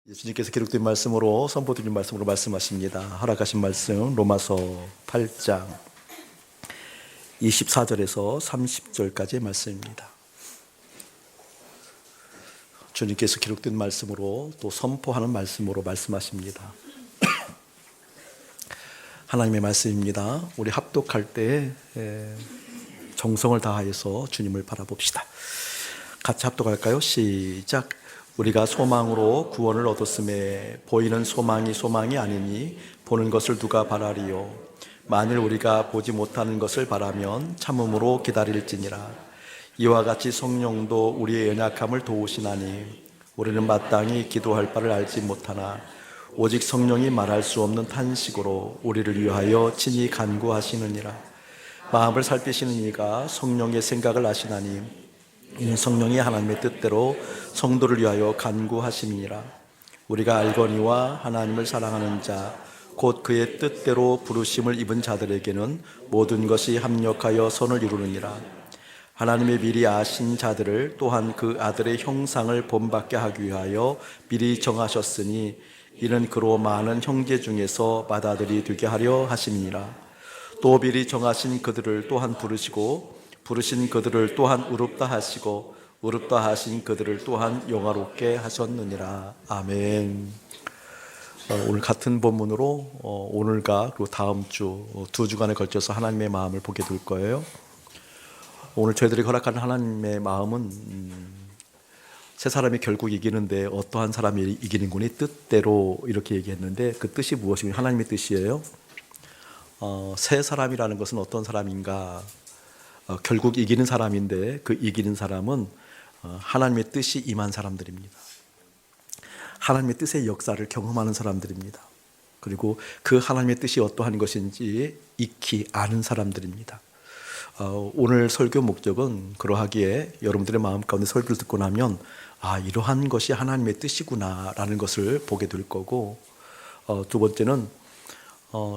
예수님께서 기록된 말씀으로 선포드린 말씀으로 말씀하십니다. 허락하신 말씀 로마서 8장 24절에서 30절까지의 말씀입니다. 주님께서 기록된 말씀으로 또 선포하는 말씀으로 말씀하십니다. 하나님의 말씀입니다. 우리 합독할 때 정성을 다하여서 주님을 바라봅시다. 같이 합독할까요? 시작. 우리가 소망으로 구원을 얻었음에 보이는 소망이 아니니 보는 것을 누가 바라리요. 만일 우리가 보지 못하는 것을 바라면 참음으로 기다릴지니라. 이와 같이 성령도 우리의 연약함을 도우시나니 우리는 마땅히 기도할 바를 알지 못하나 오직 성령이 말할 수 없는 탄식으로 우리를 위하여 친히 간구하시느니라. 마음을 살피시는 이가 성령의 생각을 아시나니 이는 성령이 하나님의 뜻대로 성도를 위하여 간구하심이니라. 우리가 알거니와 하나님을 사랑하는 자 곧 그의 뜻대로 부르심을 입은 자들에게는 모든 것이 합력하여 선을 이루느니라. 하나님의 미리 아신 자들을 또한 그 아들의 형상을 본받게 하기 위하여 미리 정하셨으니 이는 그로 많은 형제 중에서 맏아들이 되게 하려 하심이니라. 또 미리 정하신 그들을 또한 부르시고 부르신 그들을 또한 의롭다 하시고 의롭다 하신 그들을 또한 영화롭게 하셨느니라. 아멘. 오늘 같은 본문으로 오늘과 그리고 다음 주 두 주간에 걸쳐서 하나님의 마음을 보게 될 거예요. 오늘 저희들이 허락하는 하나님의 마음은 세 사람이 결국 이기는데 어떠한 사람이 이기는 거니 뜻대로 이렇게 얘기했는데 그 뜻이 무엇이냐? 하나님의 뜻이에요. 세 사람이라는 것은 어떤 사람인가? 결국 이기는 사람인데 그 이기는 사람은 하나님의 뜻이 임한 사람들입니다. 하나님의 뜻의 역사를 경험하는 사람들입니다. 그리고 그 하나님의 뜻이 어떠한 것인지 익히 아는 사람들입니다. 오늘 설교 목적은 그러하기에 여러분들의 마음 가운데 설교를 듣고 나면 이러한 것이 하나님의 뜻이구나 라는 것을 보게 될 거고, 두 번째는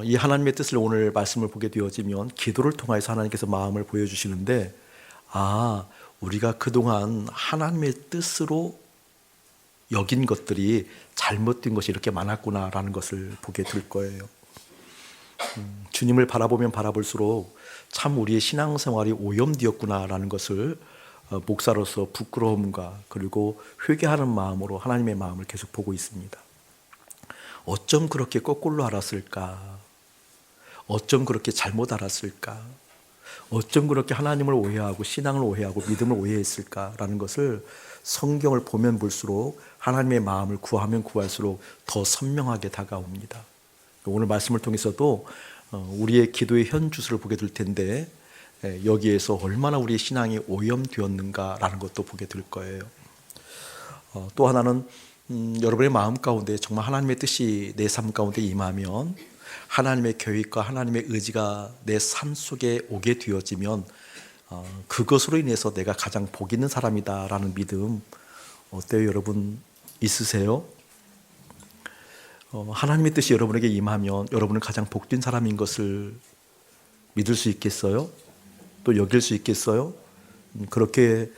이 하나님의 뜻을 오늘 말씀을 보게 되어지면 기도를 통해서 하나님께서 마음을 보여주시는데 우리가 그동안 하나님의 뜻으로 여긴 것들이 잘못된 것이 이렇게 많았구나라는 것을 보게 될 거예요. 주님을 바라보면 바라볼수록 참 우리의 신앙생활이 오염되었구나라는 것을 목사로서 부끄러움과 그리고 회개하는 마음으로 하나님의 마음을 계속 보고 있습니다. 어쩜 그렇게 거꾸로 알았을까? 어쩜 그렇게 잘못 알았을까? 어쩜 그렇게 하나님을 오해하고 신앙을 오해하고 믿음을 오해했을까라는 것을 성경을 보면 볼수록 하나님의 마음을 구하면 구할수록 더 선명하게 다가옵니다. 오늘 말씀을 통해서도 우리의 기도의 현주소를 보게 될 텐데 여기에서 얼마나 우리의 신앙이 오염되었는가라는 것도 보게 될 거예요. 또 하나는 여러분의 마음 가운데 정말 하나님의 뜻이 내 삶 가운데 임하면 하나님의 계획과 하나님의 의지가 내 삶 속에 오게 되어지면 그것으로 인해서 내가 가장 복 있는 사람이다라는 믿음 어때요? 여러분 있으세요? 하나님의 뜻이 여러분에게 임하면 여러분은 가장 복된 사람인 것을 믿을 수 있겠어요? 또 여길 수 있겠어요? 그렇게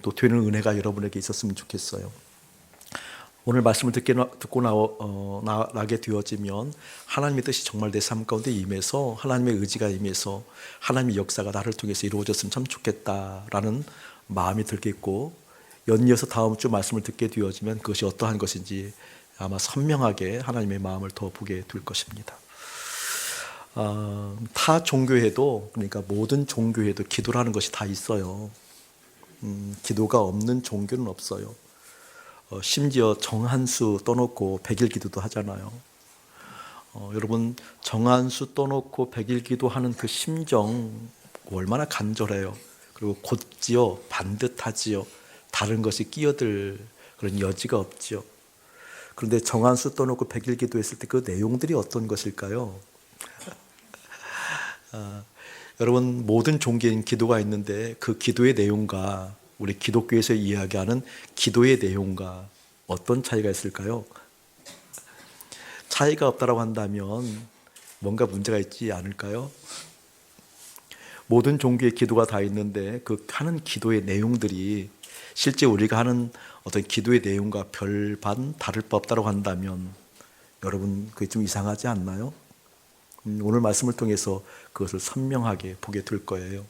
또 되는 은혜가 여러분에게 있었으면 좋겠어요. 오늘 말씀을 듣고 나가게 되어지면 하나님의 뜻이 정말 내 삶 가운데 임해서 하나님의 의지가 임해서 하나님의 역사가 나를 통해서 이루어졌으면 참 좋겠다라는 마음이 들겠고, 연이어서 다음 주 말씀을 듣게 되어지면 그것이 어떠한 것인지 아마 선명하게 하나님의 마음을 더 보게 될 것입니다. 타 종교에도, 그러니까 모든 종교에도 기도라는 것이 다 있어요. 기도가 없는 종교는 없어요. 심지어 정한수 떠놓고 100일 기도도 하잖아요. 여러분 정한수 떠놓고 100일 기도하는 그 심정 얼마나 간절해요. 그리고 곧지요, 반듯하지요. 다른 것이 끼어들 그런 여지가 없지요. 그런데 정한수 떠놓고 100일 기도했을 때 그 내용들이 어떤 것일까요? 여러분 모든 종교인 기도가 있는데 그 기도의 내용과 우리 기독교에서 이야기하는 기도의 내용과 어떤 차이가 있을까요? 차이가 없다고 한다면 뭔가 문제가 있지 않을까요? 모든 종교의 기도가 다 있는데 그 하는 기도의 내용들이 실제 우리가 하는 어떤 기도의 내용과 별반 다를 바 없다고 한다면 여러분 그게 좀 이상하지 않나요? 오늘 말씀을 통해서 그것을 선명하게 보게 될 거예요.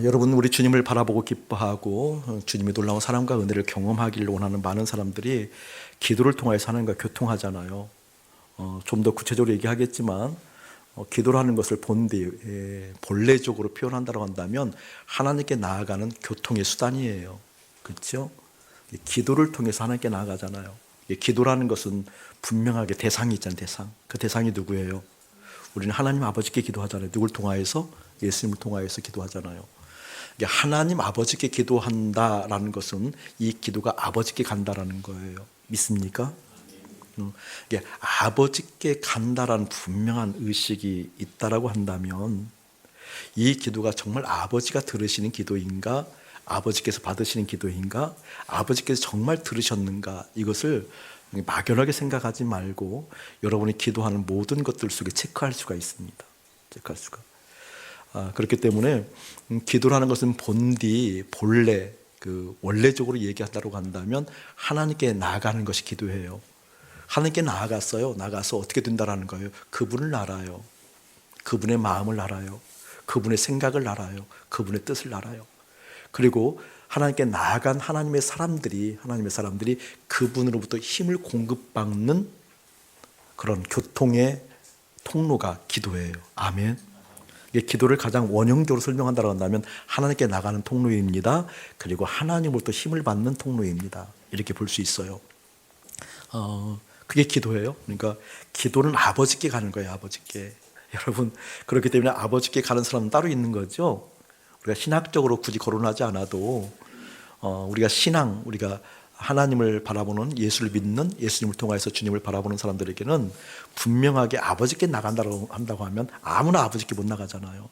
여러분, 우리 주님을 바라보고 기뻐하고 주님의 놀라운 사랑과 은혜를 경험하기를 원하는 많은 사람들이 기도를 통하여서 하나님과 교통하잖아요. 좀 더 구체적으로 얘기하겠지만 기도를 하는 것을 본래적으로 표현한다고 한다면 하나님께 나아가는 교통의 수단이에요. 그렇죠? 기도를 통해서 하나님께 나아가잖아요. 기도라는 것은 분명하게 대상이 있잖아요. 대상. 그 대상이 누구예요? 우리는 하나님 아버지께 기도하잖아요. 누굴 통하여서? 예수님을 통하여서 기도하잖아요. 하나님 아버지께 기도한다라는 것은 이 기도가 아버지께 간다라는 거예요. 믿습니까? 아버지께 간다라는 분명한 의식이 있다라고 한다면 이 기도가 정말 아버지가 들으시는 기도인가, 아버지께서 받으시는 기도인가, 아버지께서 정말 들으셨는가, 이것을 막연하게 생각하지 말고 여러분이 기도하는 모든 것들 속에 체크할 수가 있습니다. 체크할 수가. 그렇기 때문에 기도라는 것은 본래 원래적으로 얘기한다고 한다면 하나님께 나아가는 것이 기도예요. 하나님께 나아가서 어떻게 된다라는 거예요? 그분을 알아요. 그분의 마음을 알아요. 그분의 생각을 알아요. 그분의 뜻을 알아요. 그리고 하나님께 나아간 하나님의 사람들이 그분으로부터 힘을 공급받는 그런 교통의 통로가 기도예요. 아멘. 기도를 가장 원형적으로 설명한다고 한다면 하나님께 나가는 통로입니다. 그리고 하나님으로부터 힘을 받는 통로입니다. 이렇게 볼 수 있어요. 그게 기도예요. 그러니까 기도는 아버지께 가는 거예요. 아버지께. 여러분, 그렇기 때문에 아버지께 가는 사람은 따로 있는 거죠. 우리가 신학적으로 굳이 거론하지 않아도 우리가 하나님을 바라보는, 예수를 믿는, 예수님을 통해서 주님을 바라보는 사람들에게는 분명하게 아버지께 나간다고 한다고 하면 아무나 아버지께 못 나가잖아요.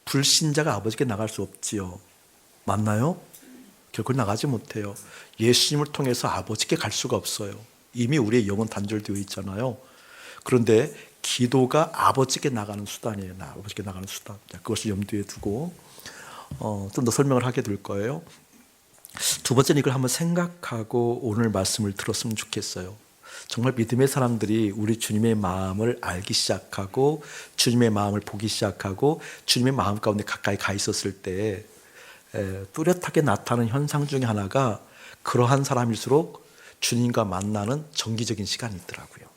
불신자가 아버지께 나갈 수 없지요. 맞나요? 결코 나가지 못해요. 예수님을 통해서 아버지께 갈 수가 없어요. 이미 우리의 영은 단절되어 있잖아요. 그런데 기도가 아버지께 나가는 수단이에요. 아버지께 나가는 수단. 그것을 염두에 두고 좀 더 설명을 하게 될 거예요. 두 번째는 이걸 한번 생각하고 오늘 말씀을 들었으면 좋겠어요. 정말 믿음의 사람들이 우리 주님의 마음을 알기 시작하고 주님의 마음을 보기 시작하고 주님의 마음 가운데 가까이 가 있었을 때 뚜렷하게 나타나는 현상 중에 하나가 그러한 사람일수록 주님과 만나는 정기적인 시간이 있더라고요.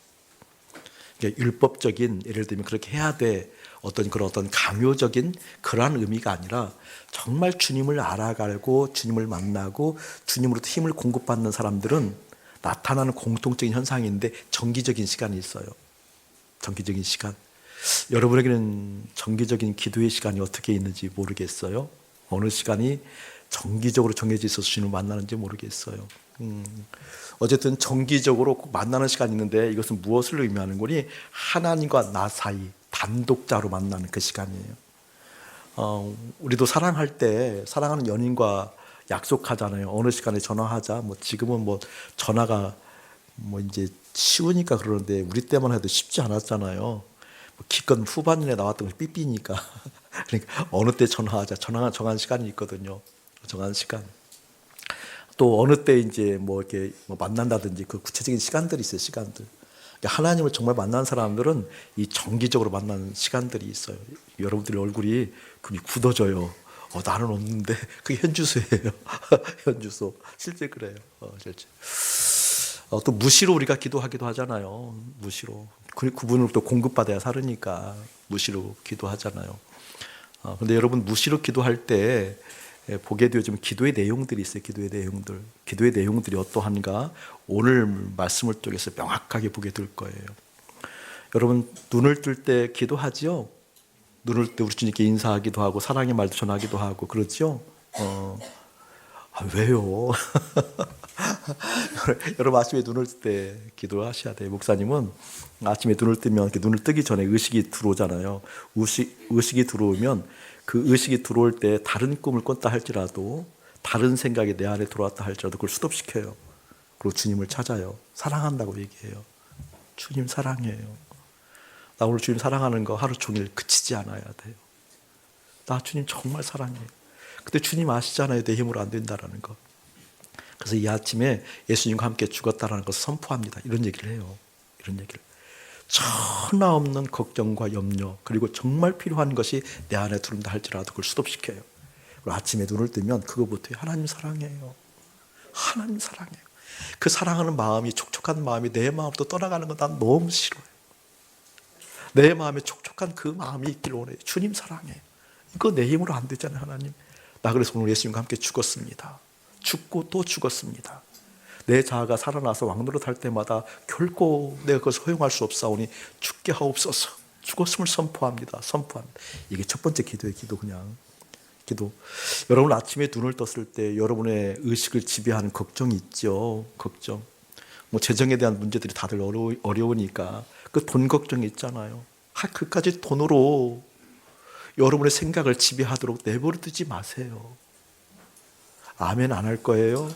율법적인, 예를 들면 그렇게 해야 돼, 어떤 강요적인 그러한 의미가 아니라 정말 주님을 알아가고 주님을 만나고 주님으로부터 힘을 공급받는 사람들은 나타나는 공통적인 현상인데 정기적인 시간이 있어요. 정기적인 시간. 여러분에게는 정기적인 기도의 시간이 어떻게 있는지 모르겠어요. 어느 시간이 정기적으로 정해져 있어서 주님을 만나는지 모르겠어요. 어쨌든 정기적으로 만나는 시간이 있는데 이것은 무엇을 의미하는 거니? 하나님과 나 사이 단독자로 만나는 그 시간이에요. 우리도 사랑할 때 사랑하는 연인과 약속하잖아요. 어느 시간에 전화하자. 지금은 전화가 이제 쉬우니까 그러는데 우리 때만 해도 쉽지 않았잖아요. 기껏 후반년에 나왔던 거 삐삐니까. 그러니까 어느 때 전화하자. 전화가 정한 시간이 있거든요. 정한 시간. 또 어느 때 이제 이렇게 만난다든지 그 구체적인 시간들이 있어요. 시간들. 하나님을 정말 만난 사람들은 이 정기적으로 만나는 시간들이 있어요. 여러분들의 얼굴이 굳어져요. 나는 없는데 그게 현주소예요. 현주소. 실제 그래요. 실제. 또 무시로 우리가 기도하기도 하잖아요. 무시로. 그분으로부터 공급받아야 살으니까 무시로 기도하잖아요. 그런데 여러분 무시로 기도할 때 보게 되어지면 기도의 내용들이 있어요. 기도의 내용들이 어떠한가 오늘 말씀을 통해서 명확하게 보게 될 거예요. 여러분 눈을 뜰 때 기도하지요. 눈을 뜰 때 우리 주님께 인사하기도 하고 사랑의 말도 전하기도 하고 그렇죠. 왜요? 여러분 아침에 눈을 뜰 때 기도를 하셔야 돼요. 목사님은 아침에 눈을 뜨면 눈을 뜨기 전에 의식이 들어오잖아요. 의식이 들어오면 그 의식이 들어올 때 다른 꿈을 꿨다 할지라도 다른 생각이 내 안에 들어왔다 할지라도 그걸 스톱시켜요. 그리고 주님을 찾아요. 사랑한다고 얘기해요. 주님 사랑해요. 나 오늘 주님 사랑하는 거 하루 종일 그치지 않아야 돼요. 나 주님 정말 사랑해요. 근데 주님 아시잖아요. 내 힘으로 안 된다라는 거. 그래서 이 아침에 예수님과 함께 죽었다라는 것을 선포합니다. 이런 얘기를 해요. 이런 얘기를. 천하 없는 걱정과 염려, 그리고 정말 필요한 것이 내 안에 들어온다 할지라도 그걸 스톱시켜요. 그리고 아침에 눈을 뜨면 그거부터 하나님 사랑해요. 하나님 사랑해요. 그 사랑하는 마음이, 촉촉한 마음이 내 마음부터 떠나가는 건 난 너무 싫어요. 내 마음에 촉촉한 그 마음이 있길 원해요. 주님 사랑해. 이거 내 힘으로 안 되잖아요, 하나님. 나 그래서 오늘 예수님과 함께 죽었습니다. 죽고 또 죽었습니다. 내 자아가 살아나서 왕노릇 할 때마다 결코 내가 그것을 허용할 수 없사오니 죽게 하옵소서. 죽었음을 선포합니다. 선포합니다. 이게 첫 번째 기도예요. 기도, 그냥 기도. 여러분 아침에 눈을 떴을 때 여러분의 의식을 지배하는 걱정이 있죠. 걱정. 뭐 재정에 대한 문제들이 다들 어려우니까 그 돈 걱정이 있잖아요. 그까지 돈으로 여러분의 생각을 지배하도록 내버려 두지 마세요. 아멘 안 할 거예요?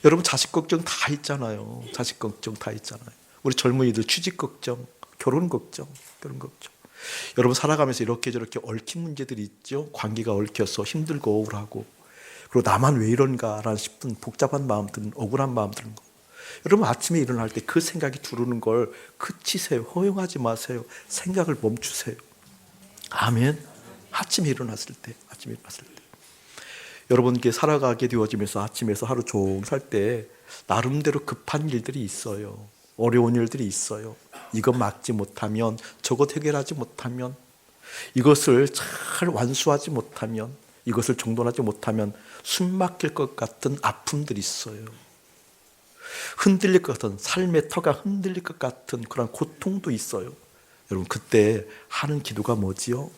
여러분 자식 걱정 다 있잖아요. 자식 걱정 다 있잖아요. 우리 젊은이들 취직 걱정, 결혼 걱정. 여러분 살아가면서 이렇게 저렇게 얽힌 문제들이 있죠. 관계가 얽혀서 힘들고 억울하고, 그리고 나만 왜 이런가라는 싶은 복잡한 마음들은, 억울한 마음들은 거. 여러분 아침에 일어날 때 그 생각이 들어오는 걸 그치세요. 허용하지 마세요. 생각을 멈추세요. 아멘. 아침에 일어났을 때. 여러분께 살아가게 되어지면서 아침에서 하루 종일 살 때 나름대로 급한 일들이 있어요. 어려운 일들이 있어요. 이것 막지 못하면, 저것 해결하지 못하면, 이것을 잘 완수하지 못하면, 이것을 정돈하지 못하면 숨 막힐 것 같은 아픔들이 있어요. 흔들릴 것 같은, 삶의 터가 흔들릴 것 같은 그런 고통도 있어요. 여러분 그때 하는 기도가 뭐지요?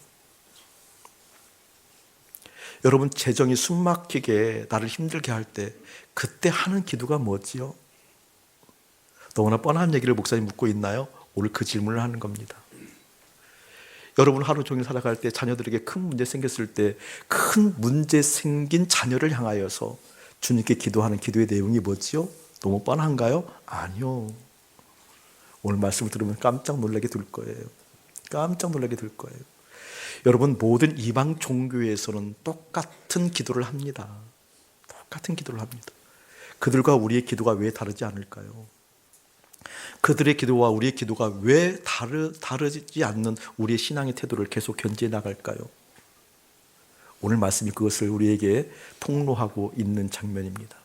여러분 재정이 숨막히게 나를 힘들게 할 때 그때 하는 기도가 뭐지요? 너무나 뻔한 얘기를 목사님 묻고 있나요? 오늘 그 질문을 하는 겁니다. 여러분 하루 종일 살아갈 때 자녀들에게 큰 문제 생겼을 때 큰 문제 생긴 자녀를 향하여서 주님께 기도하는 기도의 내용이 뭐지요? 너무 뻔한가요? 아니요. 오늘 말씀을 들으면 깜짝 놀라게 될 거예요. 깜짝 놀라게 될 거예요. 여러분 모든 이방 종교에서는 똑같은 기도를 합니다. 똑같은 기도를 합니다. 그들과 우리의 기도가 왜 다르지 않을까요? 그들의 기도와 우리의 기도가 왜 다르지 않는 우리의 신앙의 태도를 계속 견지해 나갈까요? 오늘 말씀이 그것을 우리에게 폭로하고 있는 장면입니다.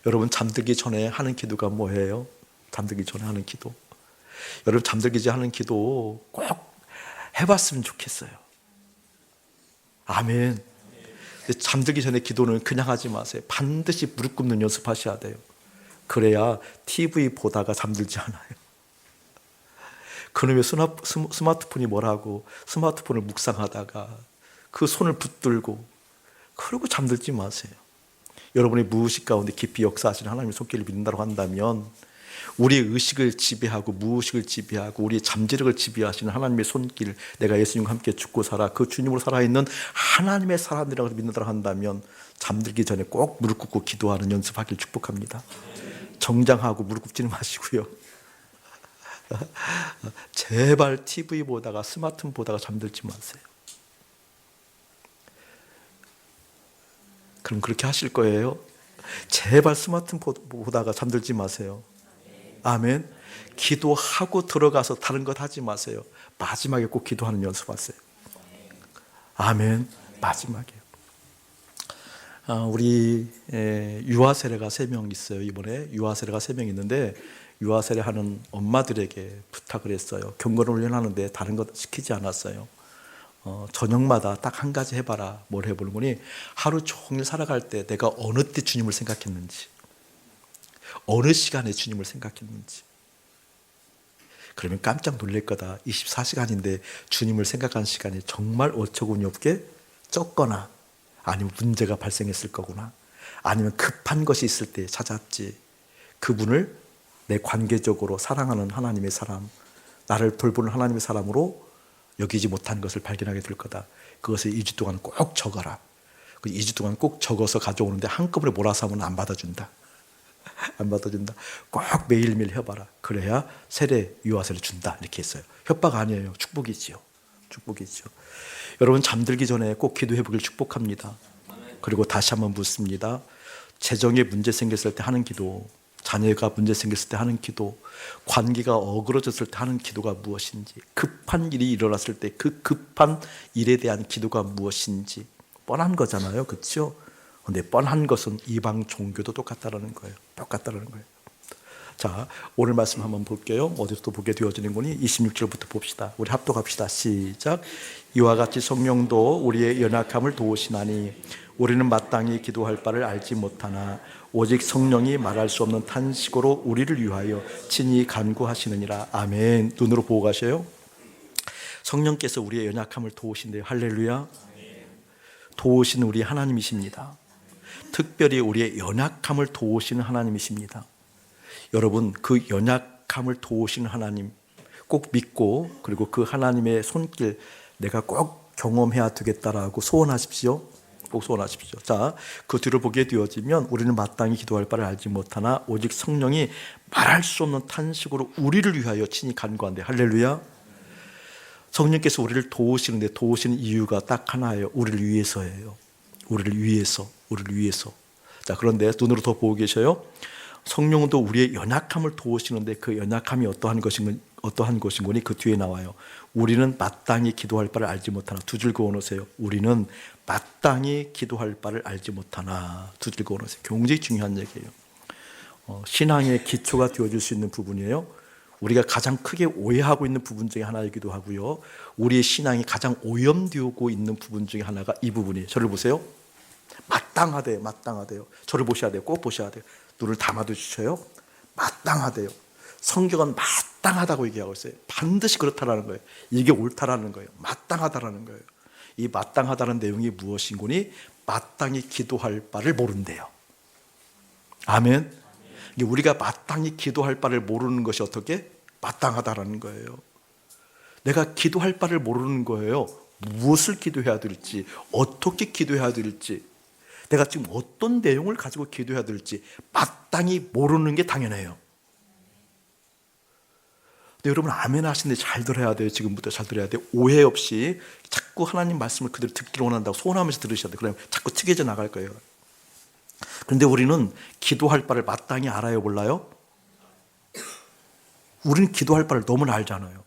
여러분 잠들기 전에 하는 기도가 뭐예요? 잠들기 전에 하는 기도. 여러분 잠들기 전에 하는 기도 꼭 해봤으면 좋겠어요. 아멘. 근데 잠들기 전에 기도는 그냥 하지 마세요. 반드시 무릎 꿇는 연습하셔야 돼요. 그래야 TV 보다가 잠들지 않아요. 그놈의 스마트폰이 뭐라고 스마트폰을 묵상하다가 그 손을 붙들고 그러고 잠들지 마세요. 여러분의 무의식 가운데 깊이 역사하시는 하나님의 손길을 믿는다고 한다면 우리의 의식을 지배하고 무의식을 지배하고 우리의 잠재력을 지배하시는 하나님의 손길, 내가 예수님과 함께 죽고 살아 그 주님으로 살아있는 하나님의 사람들이라고 믿는다고 한다면 잠들기 전에 꼭 무릎 꿇고 기도하는 연습하길 축복합니다. 정장하고 무릎 꿇지는 마시고요. 제발 TV 보다가 스마트폰 보다가 잠들지 마세요. 그럼 그렇게 하실 거예요? 제발 스마트폰 보다가 잠들지 마세요. 아멘. 기도하고 들어가서 다른 것 하지 마세요. 마지막에 꼭 기도하는 연습하세요. 아멘. 마지막에요. 우리 유아 세례가 3명 있어요. 이번에 유아 세례가 3명 있는데 유아 세례 하는 엄마들에게 부탁을 했어요. 경건 훈련하는데 다른 것 시키지 않았어요. 저녁마다 딱 한 가지 해봐라. 뭘 해보는 거니? 하루 종일 살아갈 때 내가 어느 때 주님을 생각했는지, 어느 시간에 주님을 생각했는지. 그러면 깜짝 놀랄 거다. 24시간인데 주님을 생각하는 시간이 정말 어처구니 없게 적거나 아니면 문제가 발생했을 거구나, 아니면 급한 것이 있을 때 찾았지. 그분을 내 관계적으로 사랑하는 하나님의 사람, 나를 돌보는 하나님의 사람으로 여기지 못한 것을 발견하게 될 거다. 그것을 2주 동안 꼭 적어라. 그 2주 동안 꼭 적어서 가져오는데 한꺼번에 몰아서 하면 안 받아준다. 안 받아준다. 꼭 매일매일 해봐라. 그래야 세례, 유아 세례 준다. 이렇게 했어요. 협박 아니에요. 축복이지요. 축복이죠. 여러분 잠들기 전에 꼭 기도해 보길 축복합니다. 그리고 다시 한번 묻습니다. 재정에 문제 생겼을 때 하는 기도, 자녀가 문제 생겼을 때 하는 기도, 관계가 어그러졌을 때 하는 기도가 무엇인지, 급한 일이 일어났을 때 그 급한 일에 대한 기도가 무엇인지 뻔한 거잖아요. 그렇죠? 근데 뻔한 것은 이방 종교도 똑같다라는 거예요. 똑같다라는 거예요. 자, 오늘 말씀 한번 볼게요. 어디서도 보게 되어지는 거니 26절부터 봅시다. 우리 합독합시다. 시작. 이와 같이 성령도 우리의 연약함을 도우시나니 우리는 마땅히 기도할 바를 알지 못하나 오직 성령이 말할 수 없는 탄식으로 우리를 위하여 친히 간구하시느니라. 아멘. 눈으로 보고 가셔요. 성령께서 우리의 연약함을 도우신대요. 할렐루야. 도우시는 우리 하나님이십니다. 특별히 우리의 연약함을 도우시는 하나님이십니다. 여러분, 그 연약함을 도우시는 하나님 꼭 믿고, 그리고 그 하나님의 손길 내가 꼭 경험해야 되겠다라고 소원하십시오. 꼭 소원하십시오. 자, 그 뒤를 보게 되어지면 우리는 마땅히 기도할 바를 알지 못하나 오직 성령이 말할 수 없는 탄식으로 우리를 위하여 친히 간구한대. 할렐루야. 성령께서 우리를 도우시는데 도우시는 이유가 딱 하나예요. 우리를 위해서예요. 우리를 위해서. 자, 그런데 눈으로 더 보고 계셔요. 성령도 우리의 연약함을 도우시는데 그 연약함이 어떠한 것인거니 그 뒤에 나와요. 우리는 마땅히 기도할 바를 알지 못하나. 두 줄 그어놓으세요. 우리는 마땅히 기도할 바를 알지 못하나. 두 줄 그어놓으세요. 굉장히 중요한 얘기예요. 신앙의 기초가 되어줄 수 있는 부분이에요. 우리가 가장 크게 오해하고 있는 부분 중에 하나이기도 하고요. 우리의 신앙이 가장 오염되고 있는 부분 중에 하나가 이 부분이에요. 저를 보세요. 마땅하대요. 저를 보셔야 돼요. 꼭 보셔야 돼요. 눈을 감아두셔요. 마땅하대요. 성경은 마땅하다고 얘기하고 있어요. 반드시 그렇다라는 거예요. 이게 옳다라는 거예요. 마땅하다라는 거예요. 이 마땅하다는 내용이 무엇인고니 마땅히 기도할 바를 모른대요. 아멘. 우리가 마땅히 기도할 바를 모르는 것이 어떻게? 마땅하다라는 거예요. 내가 기도할 바를 모르는 거예요. 무엇을 기도해야 될지, 어떻게 기도해야 될지, 내가 지금 어떤 내용을 가지고 기도해야 될지 마땅히 모르는 게 당연해요. 근데 여러분 아멘 하시는데 잘 들어야 돼요. 지금부터 잘 들어야 돼요. 오해 없이 자꾸 하나님 말씀을 그대로 듣기를 원한다고 소원하면서 들으셔야 돼요. 그러면 자꾸 튀겨져 나갈 거예요. 그런데 우리는 기도할 바를 마땅히 알아요, 몰라요? 우리는 기도할 바를 너무나 알잖아요.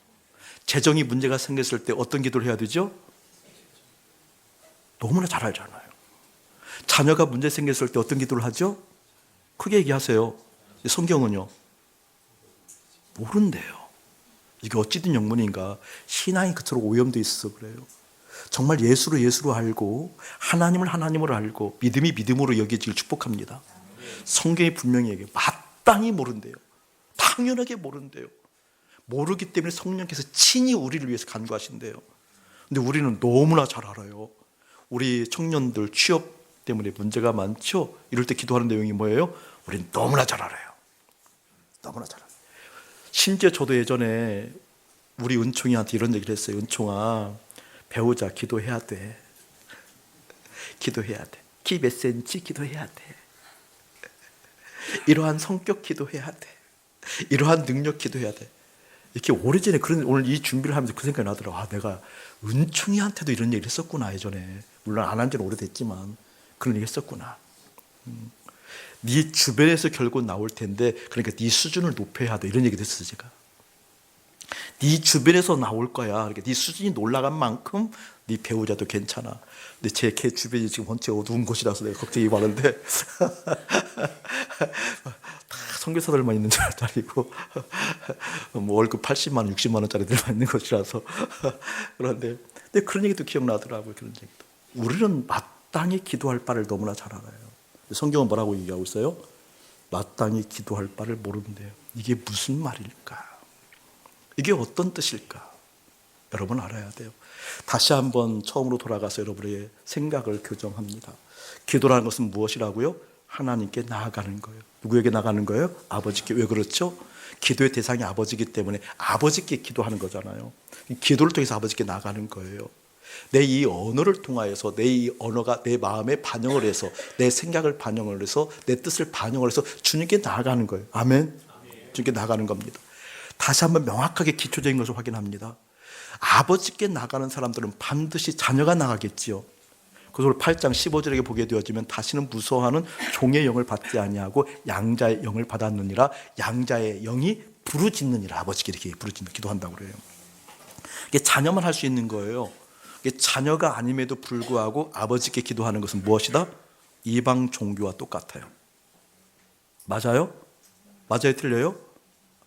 재정이 문제가 생겼을 때 어떤 기도를 해야 되죠? 너무나 잘 알잖아요. 자녀가 문제 생겼을 때 어떤 기도를 하죠? 크게 얘기하세요. 성경은요? 모른대요. 이게 어찌된 영문인가? 신앙이 그토록 오염되어 있어서 그래요. 정말 예수로 알고 하나님을 하나님으로 알고 믿음이 믿음으로 여겨질 축복합니다. 성경이 분명히 얘기해요. 마땅히 모른대요. 당연하게 모른대요. 모르기 때문에 성령께서 친히 우리를 위해서 간구하신대요. 근데 우리는 너무나 잘 알아요. 우리 청년들 취업 때문에 문제가 많죠? 이럴 때 기도하는 내용이 뭐예요? 우리는 너무나 잘 알아요. 너무나 잘 알아요. 심지어 저도 예전에 우리 은총이한테 이런 얘기를 했어요. 은총아, 배우자 기도해야 돼. 기도해야 돼. 키 몇 센치 기도해야 돼. 이러한 성격 기도해야 돼. 이러한 능력 기도해야 돼. 이렇게 오래전에 오늘 이 준비를 하면서 그 생각이 나더라고. 아, 내가 은총이한테도 이런 얘기를 했었구나, 예전에. 물론 안 한 지는 오래됐지만 그런 얘기 했었구나. 네 주변에서 결국 나올 텐데, 그러니까 네 수준을 높여야 돼. 이런 얘기도 했어요, 제가. 네 주변에서 나올 거야. 그러니까 네 수준이 올라간 만큼 네 배우자도 괜찮아. 근데 제 주변이 지금 원체 어두운 곳이라서 내가 걱정이 많은데 다 선교사들만 있는 자리고 뭐 월급 80만 원, 60만 원짜리들만 있는 곳이라서 그런데 근데 그런 얘기도 기억나더라고요. 그런 얘기도. 우리는 마땅히 기도할 바를 너무나 잘 알아요. 성경은 뭐라고 얘기하고 있어요? 마땅히 기도할 바를 모른대요. 이게 무슨 말일까? 이게 어떤 뜻일까? 여러분 알아야 돼요. 다시 한번 처음으로 돌아가서 여러분의 생각을 교정합니다. 기도라는 것은 무엇이라고요? 하나님께 나아가는 거예요. 누구에게 나가는 거예요? 아버지께. 왜 그렇죠? 기도의 대상이 아버지이기 때문에 아버지께 기도하는 거잖아요. 기도를 통해서 아버지께 나가는 거예요. 내 이 언어를 통하여서 내 이 언어가 내 마음에 반영을 해서 내 생각을 반영을 해서 내 뜻을 반영을 해서 주님께 나아가는 거예요. 아멘. 주님께 나아가는 겁니다. 다시 한번 명확하게 기초적인 것을 확인합니다. 아버지께 나가는 사람들은 반드시 자녀가 나가겠지요. 그래서 8장 15절에 보게 되어지면 다시는 무서워하는 종의 영을 받지 아니하고 양자의 영을 받았느니라. 양자의 영이 부르짖느니라. 아버지께 이렇게 부르짖는 기도한다고 그래요. 이게 자녀만 할 수 있는 거예요. 이게 자녀가 아님에도 불구하고 아버지께 기도하는 것은 무엇이다? 이방 종교와 똑같아요. 맞아요? 맞아요? 틀려요?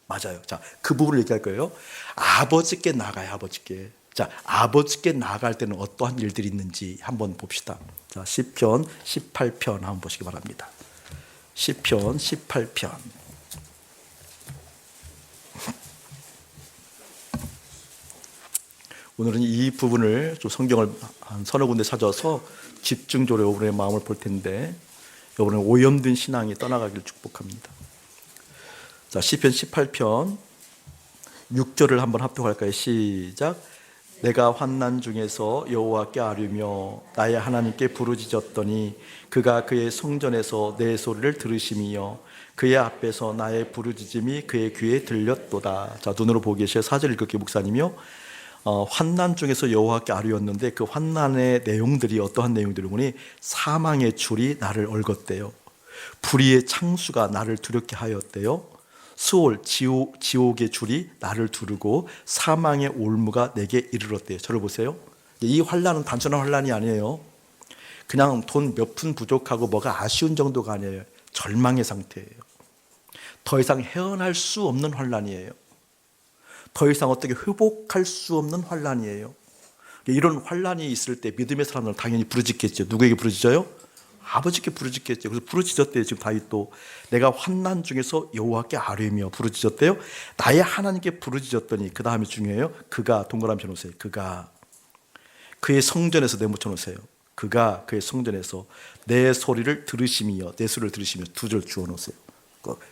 맞아요. 자, 그 부분을 얘기할 거예요. 아버지께 나가요. 아버지께. 자, 아버지께 나갈 때는 어떠한 일들이 있는지 한번 봅시다. 자, 시편 18편 한번 보시기 바랍니다. 시편 18편. 오늘은 이 부분을 좀 성경을 한 서너 군데 찾아서 집중적으로 여러분의 마음을 볼 텐데, 여러분의 오염된 신앙이 떠나가기를 축복합니다. 자, 시편 18편 6절을 한번 합독할까요? 시작. 내가 환난 중에서 여호와께 아뢰며 나의 하나님께 부르짖었더니 그가 그의 성전에서 내 소리를 들으심이여 그의 앞에서 나의 부르짖음이 그의 귀에 들렸도다. 자, 눈으로 보고 계셔요. 4절 읽을게요. 목사님이요. 환난 중에서 여호와께 아뢰었는데 그 환난의 내용들이 어떠한 내용들이 보니 사망의 줄이 나를 얽었대요. 불의의 창수가 나를 두렵게 하였대요. 수올 지옥의 줄이 나를 두르고 사망의 올무가 내게 이르렀대요. 저를 보세요. 이 환난은 단순한 환난이 아니에요. 그냥 돈 몇 푼 부족하고 뭐가 아쉬운 정도가 아니에요. 절망의 상태예요. 더 이상 헤어날 수 없는 환난이에요. 더 이상 어떻게 회복할 수 없는 환난이에요. 이런 환난이 있을 때 믿음의 사람들은 당연히 부르짖겠죠. 누구에게 부르짖어요? 아버지께 부르짖겠죠. 그래서 부르짖었대요. 지금 다윗도 내가 환난 중에서 여호와께 아뢰며 부르짖었대요. 나의 하나님께 부르짖었더니 그 다음이 중요해요. 그가 동그라미 쳐놓으세요. 그가 그의 성전에서 내묻혀 놓으세요. 그가 그의 성전에서 내 소리를 들으심이여. 내 소리를 들으시며 두 줄 주워 놓으세요.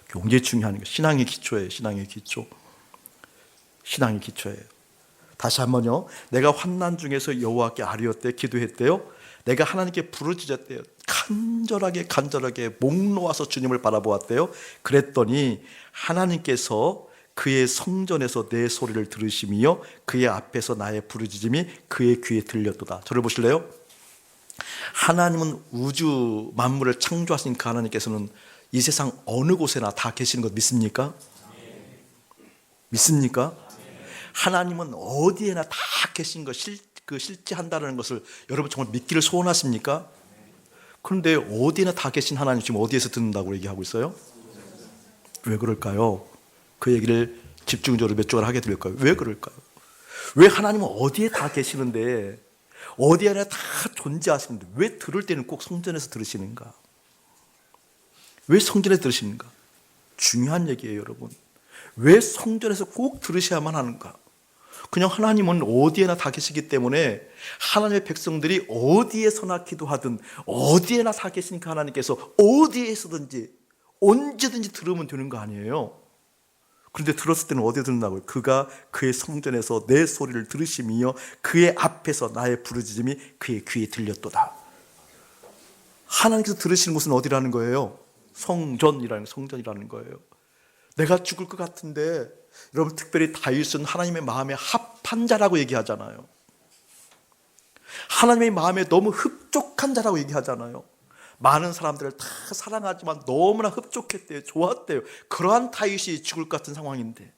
굉장히 중요한 거. 신앙의 기초예요. 신앙의 기초. 신앙의 기초예요. 다시 한번요. 내가 환난 중에서 여호와께 아뢰었대. 기도했대요. 내가 하나님께 부르짖었대요. 간절하게 목 놓아서 주님을 바라보았대요. 그랬더니 하나님께서 그의 성전에서 내 소리를 들으시며 그의 앞에서 나의 부르짖음이 그의 귀에 들렸도다. 저를 보실래요? 하나님은 우주 만물을 창조하신 그 하나님께서는 이 세상 어느 곳에나 다 계시는 것 믿습니까? 믿습니까? 하나님은 어디에나 다 계신 것 실제한다는 것을 여러분 정말 믿기를 소원하십니까? 그런데 어디에나 다 계신 하나님 지금 어디에서 듣는다고 얘기하고 있어요? 왜 그럴까요? 그 얘기를 집중적으로 몇 주간 하게 될까요? 왜 그럴까요? 왜 하나님은 어디에 다 계시는데 어디에나 다 존재하시는데 왜 들을 때는 꼭 성전에서 들으시는가? 왜 성전에서 들으시는가? 중요한 얘기예요, 여러분. 왜 성전에서 꼭 들으셔야만 하는가? 그냥 하나님은 어디에나 다 계시기 때문에 하나님의 백성들이 어디에서나 기도하든 어디에나 다 계시니까 하나님께서 어디에서든지 언제든지 들으면 되는 거 아니에요. 그런데 들었을 때는 어디에 듣는다고요? 그가 그의 성전에서 내 소리를 들으시며 그의 앞에서 나의 부르짖음이 그의 귀에 들렸도다. 하나님께서 들으시는 곳은 어디라는 거예요? 성전이라는 거예요. 내가 죽을 것 같은데, 여러분 특별히 다윗은 하나님의 마음에 합한 자라고 얘기하잖아요. 하나님의 마음에 너무 흡족한 자라고 얘기하잖아요. 많은 사람들을 다 사랑하지만 너무나 흡족했대요. 좋았대요. 그러한 다윗이 죽을 것 같은 상황인데,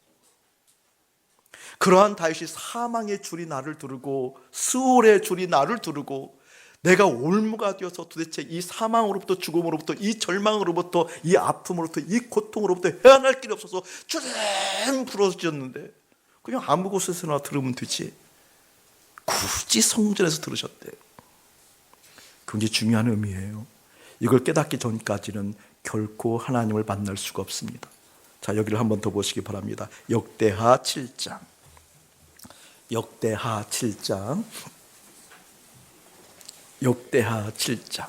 그러한 다윗이 사망의 줄이 나를 두르고 수월의 줄이 나를 두르고 내가 올무가 되어서 도대체 이 사망으로부터 죽음으로부터 이 절망으로부터 이 아픔으로부터 이 고통으로부터 헤어날 길이 없어서 주름 부러졌는데 그냥 아무 곳에서나 들으면 되지 굳이 성전에서 들으셨대요. 굉장히 중요한 의미예요. 이걸 깨닫기 전까지는 결코 하나님을 만날 수가 없습니다. 자, 여기를 한번 더 보시기 바랍니다. 역대하 7장. 역대하 7장. 역대하 7장.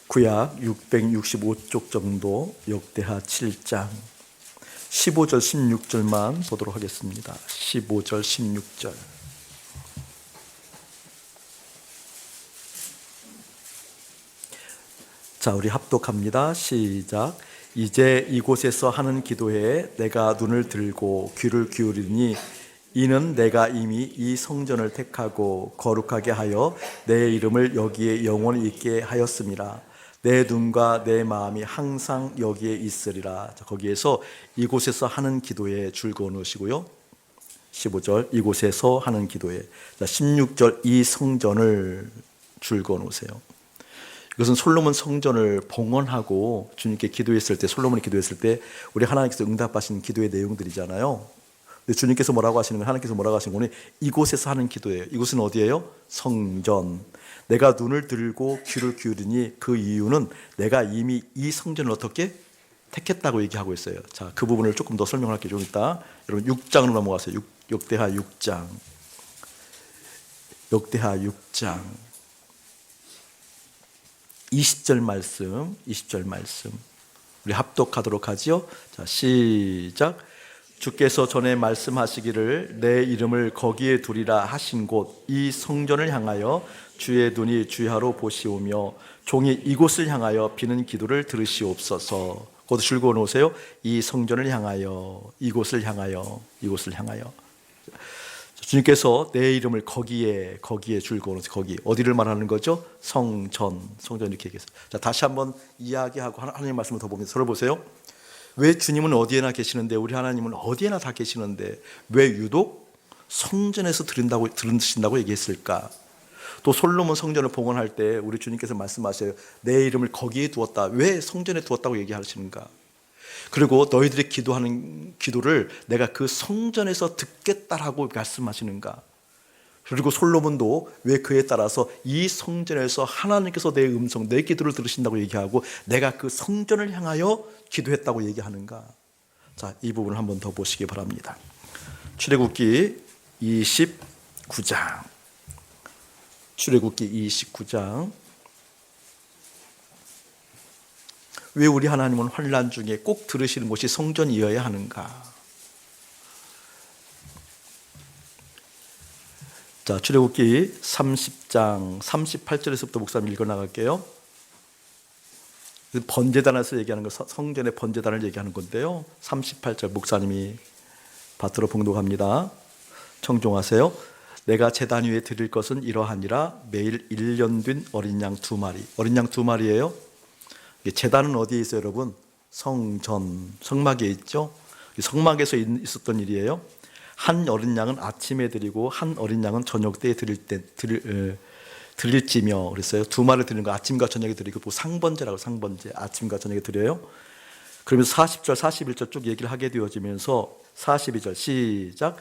구약 665쪽 정도 역대하 7장 15절 16절만 보도록 하겠습니다. 15절 16절. 자, 우리 합독합니다. 시작. 이제 이곳에서 하는 기도에 내가 눈을 들고 귀를 기울이니 이는 내가 이미 이 성전을 택하고 거룩하게 하여 내 이름을 여기에 영원히 있게 하였음이라. 내 눈과 내 마음이 항상 여기에 있으리라. 거기에서 이곳에서 하는 기도에 줄 그어 놓으시고요. 15절 이곳에서 하는 기도에, 16절 이 성전을 줄 그어 놓으세요. 이것은 솔로몬 성전을 봉헌하고 주님께 기도했을 때, 솔로몬이 기도했을 때 우리 하나님께서 응답하신 기도의 내용들이잖아요. 근데 주님께서 뭐라고 하시는 건, 하나님께서 뭐라고 하시는 거니 이곳에서 하는 기도예요. 이곳은 어디예요? 성전. 내가 눈을 들고 귀를 기울이니 그 이유는 내가 이미 이 성전을 어떻게 택했다고 얘기하고 있어요. 자, 그 부분을 조금 더 설명할게요. 좀 이따. 여러분 6장으로 넘어가세요. 역대하 6장. 역대하 6장 20절 말씀, 20절 말씀 우리 합독하도록 하지요. 자, 시작. 주께서 전에 말씀하시기를 내 이름을 거기에 두리라 하신 곳 이 성전을 향하여 주의 눈이 주야로 보시오며 종이 이곳을 향하여 비는 기도를 들으시옵소서. 곧 줄거어 놓으세요. 이 성전을 향하여, 이곳을 향하여, 이곳을 향하여. 주님께서 내 이름을 거기에 줄거어 놓으세요. 거기 어디를 말하는 거죠? 성전 이렇게 얘기했어요. 자, 다시 한번 이야기하고 하나님 말씀을 더 보면서 서로 보세요. 왜 주님은 어디에나 계시는데, 우리 하나님은 어디에나 다 계시는데 왜 유독 성전에서 들으신다고 얘기했을까? 또 솔로몬 성전을 봉헌할 때 우리 주님께서 말씀하셔요. 내 이름을 거기에 두었다. 왜 성전에 두었다고 얘기하시는가? 그리고 너희들이 기도하는 기도를 내가 그 성전에서 듣겠다라고 말씀하시는가? 그리고 솔로몬도 왜 그에 따라서 이 성전에서 하나님께서 내 음성, 내 기도를 들으신다고 얘기하고 내가 그 성전을 향하여 기도했다고 얘기하는가? 자, 이 부분을 한번 더 보시기 바랍니다. 출애굽기 29장. 출애굽기 29장. 왜 우리 하나님은 환난 중에 꼭 들으시는 곳이 성전이어야 하는가? 자, 출애굽기 30장 38절에서부터 목사님 읽어 나갈게요. 번제단에서 얘기하는 거, 성전의 번제단을 얘기하는 건데요. 38절 목사님이 받들어 봉독합니다. 청종하세요. 내가 제단 위에 드릴 것은 이러하니라. 매일 1년 된 어린 양 2마리. 어린 양 2마리예요. 제단은 어디에 있어요, 여러분? 성전, 성막에 있죠. 성막에서 있었던 일이에요. 한 어린 양은 아침에 드리고 한 어린 양은 저녁 때에 드릴지며 그랬어요. 2마리 드리는 거 아침과 저녁에 드리고, 또 상번제라고, 상번제 아침과 저녁에 드려요. 그러면서 40절 41절 쭉 얘기를 하게 되어지면서 42절 시작.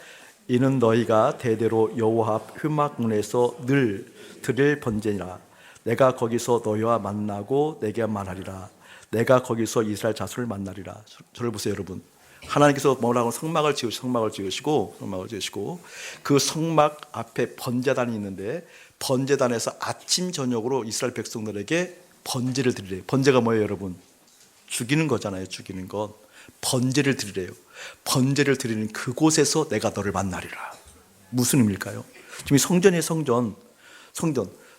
이는 너희가 대대로 여호와 앞 회막문에서 늘 드릴 번제니라. 내가 거기서 너희와 만나고 내게 말하리라. 내가 거기서 이스라엘 자손을 만나리라. 저를 보세요, 여러분. 하나님께서 뭐라고 성막을 지으시고 그 성막 앞에 번제단이 있는데, 번제단에서 아침 저녁으로 이스라엘 백성들에게 번제를 드리래요. 번제가 뭐예요, 여러분? 죽이는 거잖아요. 죽이는 것. 번제를 드리래요. 번제를 드리는 그곳에서 내가 너를 만나리라. 무슨 의미일까요? 지금 성전이에요.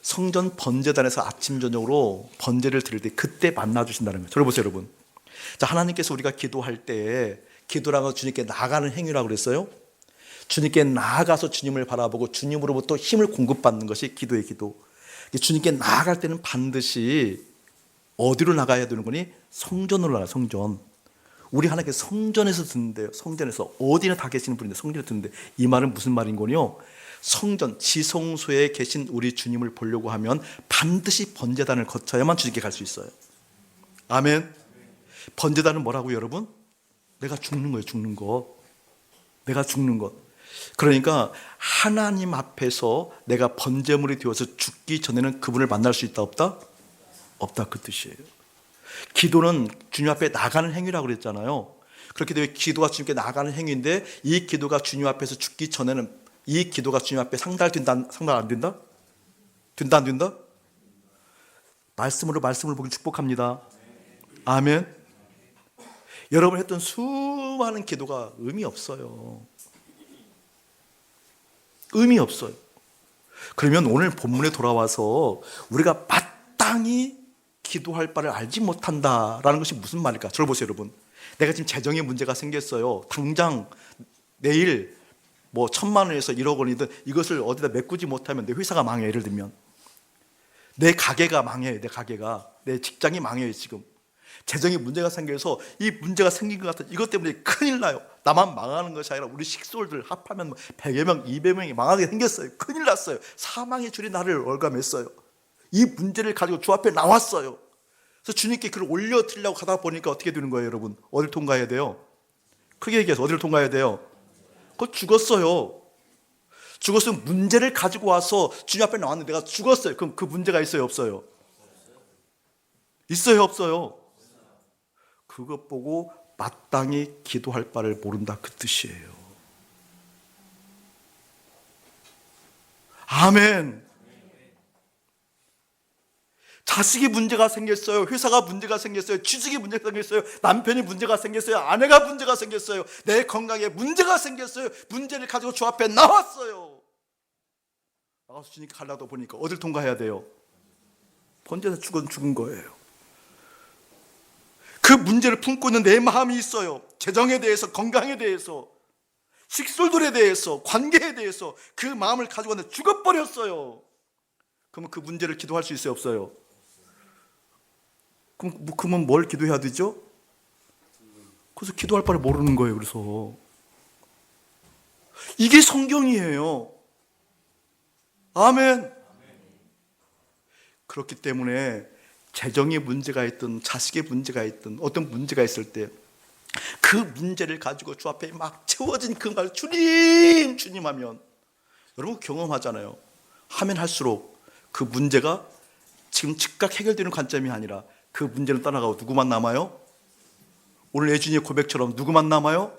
성전 번제단에서 아침 저녁으로 번제를 드릴 때 그때 만나 주신다는 거예요. 저를 보세요, 여러분. 자, 하나님께서 우리가 기도할 때, 기도라고 주님께 나아가는 행위라고 그랬어요. 주님께 나아가서 주님을 바라보고 주님으로부터 힘을 공급받는 것이 기도의 기도. 주님께 나아갈 때는 반드시 어디로 나가야 되는 거니? 성전으로 나가요. 성전. 우리 하나님께서 성전에서 듣는데요. 성전에서 어디나 다 계시는 분인데 성전에서 듣는데, 이 말은 무슨 말인 거요? 성전, 지성소에 계신 우리 주님을 보려고 하면 반드시 번제단을 거쳐야만 주님께 갈 수 있어요. 아멘. 번제단은 뭐라고요, 여러분? 내가 죽는 거예요. 죽는 것. 내가 죽는 것. 그러니까 하나님 앞에서 내가 번제물이 되어서 죽기 전에는 그분을 만날 수 있다, 없다? 없다, 그 뜻이에요. 기도는 주님 앞에 나가는 행위라고 그랬잖아요. 그렇게 되면 기도가 주님께 나가는 행위인데, 이 기도가 주님 앞에서 죽기 전에는 이 기도가 주님 앞에 상달된다, 상달 안 된다? 된다, 안 된다? 말씀을 보기 축복합니다. 아멘. 여러분 했던 수많은 기도가 의미 없어요. 의미 없어요. 그러면 오늘 본문에 돌아와서 우리가 마땅히 기도할 바를 알지 못한다라는 것이 무슨 말일까? 저를 보세요, 여러분. 내가 지금 재정에 문제가 생겼어요. 당장 내일 뭐 1,000만 원에서 1억 원이든 이것을 어디다 메꾸지 못하면 내 회사가 망해요. 예를 들면 내 가게가 망해요. 내 직장이 망해요. 지금 재정에 문제가 생겨서 이 문제가 생긴 것 같아. 이것 때문에 큰일 나요. 나만 망하는 것이 아니라 우리 식솔들 합하면 100여 명, 200명이 망하게 생겼어요. 큰일 났어요. 사망의 줄이 나를 월감했어요. 이 문제를 가지고 주 앞에 나왔어요. 그래서 주님께 그를 올려드리려고 가다 보니까 어떻게 되는 거예요, 여러분? 어디를 통과해야 돼요? 크게 얘기해서 어디를 통과해야 돼요? 그거 죽었어요. 죽었으면 문제를 가지고 와서 주님 앞에 나왔는데 내가 죽었어요. 그럼 그 문제가 있어요, 없어요? 있어요, 없어요? 그것 보고 마땅히 기도할 바를 모른다, 그 뜻이에요. 아멘. 자식이 문제가 생겼어요. 회사가 문제가 생겼어요. 취직이 문제가 생겼어요. 남편이 문제가 생겼어요. 아내가 문제가 생겼어요. 내 건강에 문제가 생겼어요. 문제를 가지고 주 앞에 나왔어요. 나가서 주님께 가려다 보니까 어딜 통과해야 돼요? 번제에서 죽은 거예요. 그 문제를 품고 있는 내 마음이 있어요. 재정에 대해서, 건강에 대해서, 식솔들에 대해서, 관계에 대해서 그 마음을 가지고 왔는데 죽어버렸어요. 그러면 그 문제를 기도할 수 있어요, 없어요? 그러면 뭘 기도해야 되죠? 그래서 기도할 바를 모르는 거예요. 그래서 이게 성경이에요. 아멘. 그렇기 때문에 재정에 문제가 있든 자식의 문제가 있든 어떤 문제가 있을 때 그 문제를 가지고 주 앞에 막 채워진 그 말 주님 주님 하면 여러분 경험하잖아요. 하면 할수록 그 문제가 지금 즉각 해결되는 관점이 아니라 그 문제는 떠나가고 누구만 남아요? 오늘 예준이의 고백처럼 누구만 남아요?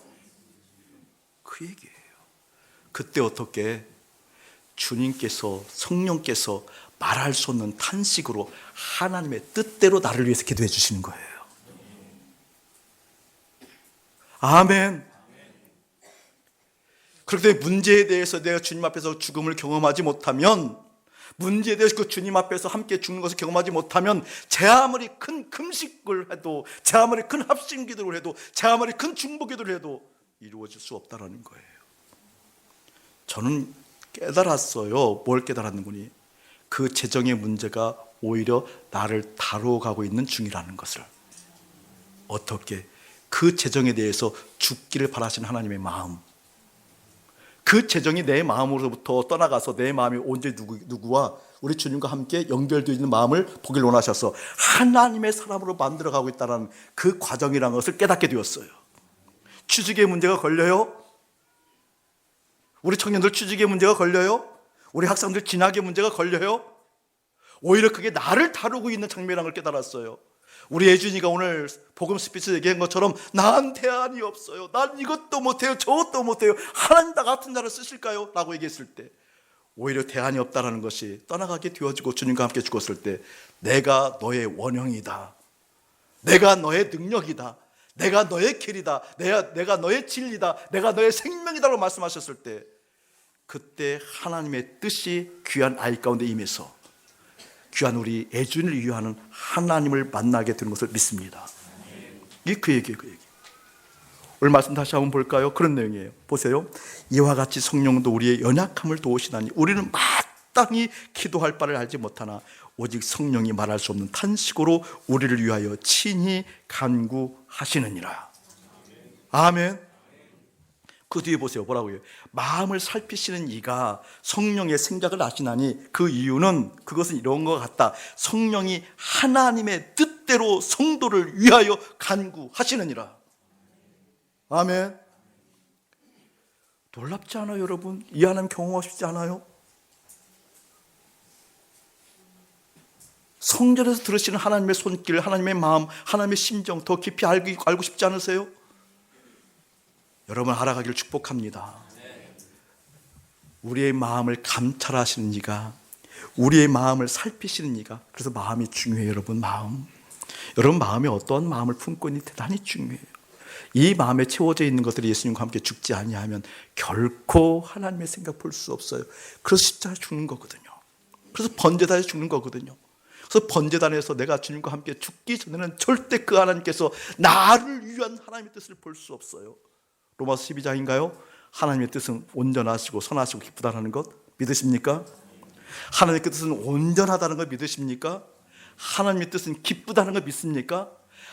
그 얘기예요. 그때 어떻게 주님께서 성령께서 말할 수 없는 탄식으로 하나님의 뜻대로 나를 위해서 기도해 주시는 거예요. 아멘. 그렇기 때문에 문제에 대해서 내가 주님 앞에서 죽음을 경험하지 못하면, 문제에 대해서 그 주님 앞에서 함께 죽는 것을 경험하지 못하면 제 아무리 큰 금식을 해도, 제 아무리 큰 합심 기도를 해도, 제 아무리 큰 중보 기도를 해도 이루어질 수 없다는 거예요. 저는 깨달았어요. 뭘 깨달았는구니? 그 재정의 문제가 오히려 나를 다루어가고 있는 중이라는 것을. 어떻게? 그 재정에 대해서 죽기를 바라시는 하나님의 마음, 그 재정이 내 마음으로부터 떠나가서 내 마음이 온전히 누구와 우리 주님과 함께 연결되어 있는 마음을 보길 원하셔서 하나님의 사람으로 만들어가고 있다는 그 과정이라는 것을 깨닫게 되었어요. 취직의 문제가 걸려요? 우리 청년들 취직의 문제가 걸려요? 우리 학생들 진학의 문제가 걸려요? 오히려 그게 나를 다루고 있는 장면이라는 걸 깨달았어요. 우리 예준이가 오늘 복음 스피치 얘기한 것처럼 난 대안이 없어요. 난 이것도 못해요. 저것도 못해요. 하나님 나 같은 자를 쓰실까요? 라고 얘기했을 때 오히려 대안이 없다는 것이 떠나가게 되어지고 주님과 함께 죽었을 때 내가 너의 원형이다. 내가 너의 능력이다. 내가 너의 길이다. 내가 너의 진리다. 내가 너의 생명이다 라고 말씀하셨을 때 그때 하나님의 뜻이 귀한 아이 가운데 임해서 귀한 우리 애준을 위하는 하나님을 만나게 되는 것을 믿습니다. 이게 그 얘기예요. 그 얘기. 오늘 말씀 다시 한번 볼까요? 그런 내용이에요. 보세요. 이와 같이 성령도 우리의 연약함을 도우시다니 우리는 마땅히 기도할 바를 알지 못하나 오직 성령이 말할 수 없는 탄식으로 우리를 위하여 친히 간구하시느니라. 아멘. 그 뒤에 보세요. 뭐라고요? 마음을 살피시는 이가 성령의 생각을 아시나니 그 이유는 그것은 이런 것 같다. 성령이 하나님의 뜻대로 성도를 위하여 간구하시느니라. 아멘. 놀랍지 않아요, 여러분? 이 하나님 경험하고 싶지 않아요? 성전에서 들으시는 하나님의 손길, 하나님의 마음, 하나님의 심정 더 깊이 알고 싶지 않으세요? 여러분 알아가기를 축복합니다. 우리의 마음을 감찰하시는 이가, 우리의 마음을 살피시는 이가, 그래서 마음이 중요해요. 여러분 마음, 여러분 마음에 어떠한 마음을 품고 있는지 대단히 중요해요. 이 마음에 채워져 있는 것들이 예수님과 함께 죽지 아니하면 결코 하나님의 생각 볼 수 없어요. 그래서 십자가에 죽는 거거든요. 그래서 번제단에 죽는 거거든요. 그래서 번제단에서 내가 주님과 함께 죽기 전에는 절대 그 하나님께서 나를 위한 하나님의 뜻을 볼 수 없어요. 로마서 12장인가요? 하나님의 뜻은 온전하시고 선하시고 기쁘다는 것 믿으십니까? 하나님의 뜻은 온전하다는 걸 믿으십니까? 하나님의 뜻은 기쁘다는 걸 믿습니까?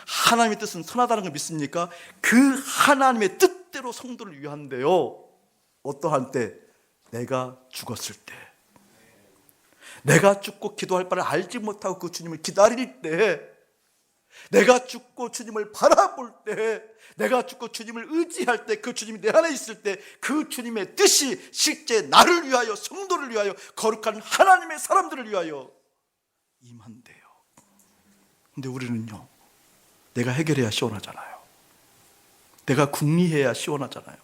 하나님의 뜻은 선하다는 걸 믿습니까? 그 하나님의 뜻대로 성도를 위한데요, 어떠한 때? 내가 죽었을 때, 내가 죽고 기도할 바를 알지 못하고 그 주님을 기다릴 때, 내가 죽고 주님을 바라볼 때, 내가 죽고 주님을 의지할 때, 그 주님이 내 안에 있을 때 그 주님의 뜻이 실제 나를 위하여, 성도를 위하여, 거룩한 하나님의 사람들을 위하여 임한대요. 근데 우리는요, 내가 해결해야 시원하잖아요. 내가 궁리해야 시원하잖아요.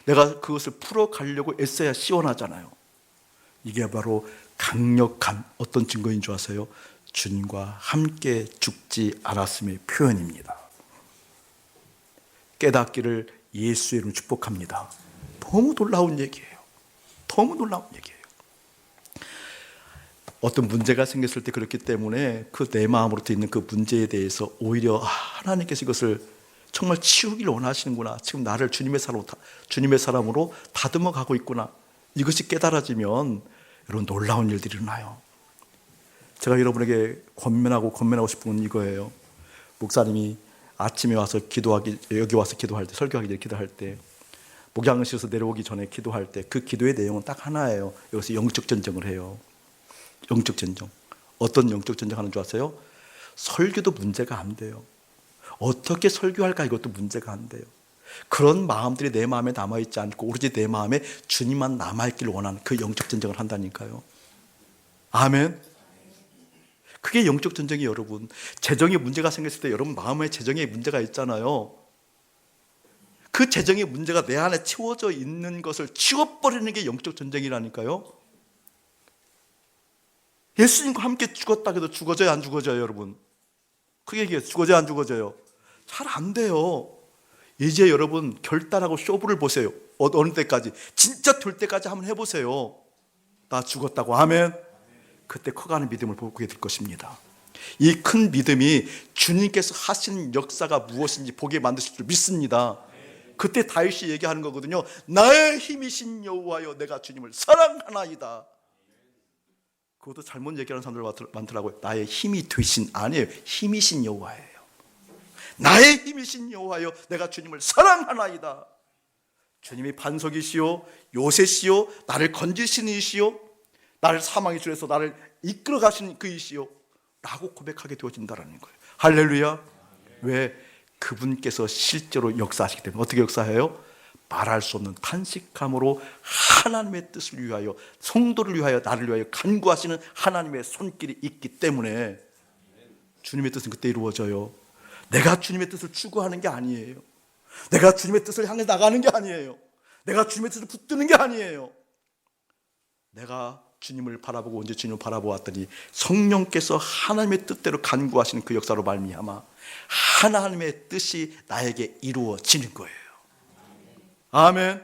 내가 그것을 풀어가려고 애써야 시원하잖아요. 이게 바로 강력한 어떤 증거인 줄 아세요? 주님과 함께 죽지 않았음의 표현입니다. 깨닫기를 예수의 이름으로 축복합니다. 너무 놀라운 얘기예요. 너무 놀라운 얘기예요. 어떤 문제가 생겼을 때 그렇기 때문에 그 내 마음으로 있는 그 문제에 대해서 오히려 하나님께서 이것을 정말 치우기를 원하시는구나, 지금 나를 주님의 사람으로 다듬어 가고 있구나, 이것이 깨달아지면 여러분 놀라운 일들이 일어나요. 제가 여러분에게 권면하고 싶은 건 이거예요. 목사님이 아침에 와서 여기 와서 기도할 때, 설교하기 전에 기도할 때, 목양실에서 내려오기 전에 기도할 때 그 기도의 내용은 딱 하나예요. 여기서 영적 전쟁을 해요. 영적 전쟁. 어떤 영적 전쟁 하는 줄 아세요? 설교도 문제가 안 돼요. 어떻게 설교할까, 이것도 문제가 안 돼요. 그런 마음들이 내 마음에 남아있지 않고 오로지 내 마음에 주님만 남아있기를 원하는 그 영적 전쟁을 한다니까요. 아멘. 그게 영적 전쟁이, 여러분. 재정에 문제가 생겼을 때 여러분 마음에 재정에 문제가 있잖아요. 그 재정의 문제가 내 안에 채워져 있는 것을 치워버리는 게 영적 전쟁이라니까요. 예수님과 함께 죽었다 해도 죽어져요, 안 죽어져요, 여러분? 크게 얘기해서 죽어져요, 안 죽어져요? 잘 안 돼요. 이제 여러분 결단하고 쇼부를 보세요. 어느 때까지? 진짜 될 때까지 한번 해보세요. 나 죽었다고. 아멘. 그때 커가는 믿음을 보게 될 것입니다. 이 큰 믿음이 주님께서 하시는 역사가 무엇인지 보게 만드실 줄 믿습니다. 그때 다윗이 얘기하는 거거든요. 나의 힘이신 여호와여, 내가 주님을 사랑하나이다. 그것도 잘못 얘기하는 사람들 많더라고요. 나의 힘이 되신, 아니에요. 힘이신 여호와예요. 나의 힘이신 여호와여, 내가 주님을 사랑하나이다. 주님이 반석이시요 요새시요 나를 건지시는 이시요 나를 사망의 줄에서 나를 이끌어 가시는 그이시요 라고 고백하게 되어진다는 거예요. 할렐루야. 왜? 그분께서 실제로 역사하시기 때문에. 어떻게 역사해요? 말할 수 없는 탄식함으로 하나님의 뜻을 위하여, 성도를 위하여, 나를 위하여 간구하시는 하나님의 손길이 있기 때문에 주님의 뜻은 그때 이루어져요. 내가 주님의 뜻을 추구하는 게 아니에요. 내가 주님의 뜻을 향해 나가는 게 아니에요. 내가 주님의 뜻을 붙드는 게 아니에요. 내가 주님을 바라보고 언제 주님을 바라보았더니 성령께서 하나님의 뜻대로 간구하시는 그 역사로 말미암아 하나님의 뜻이 나에게 이루어지는 거예요. 아멘.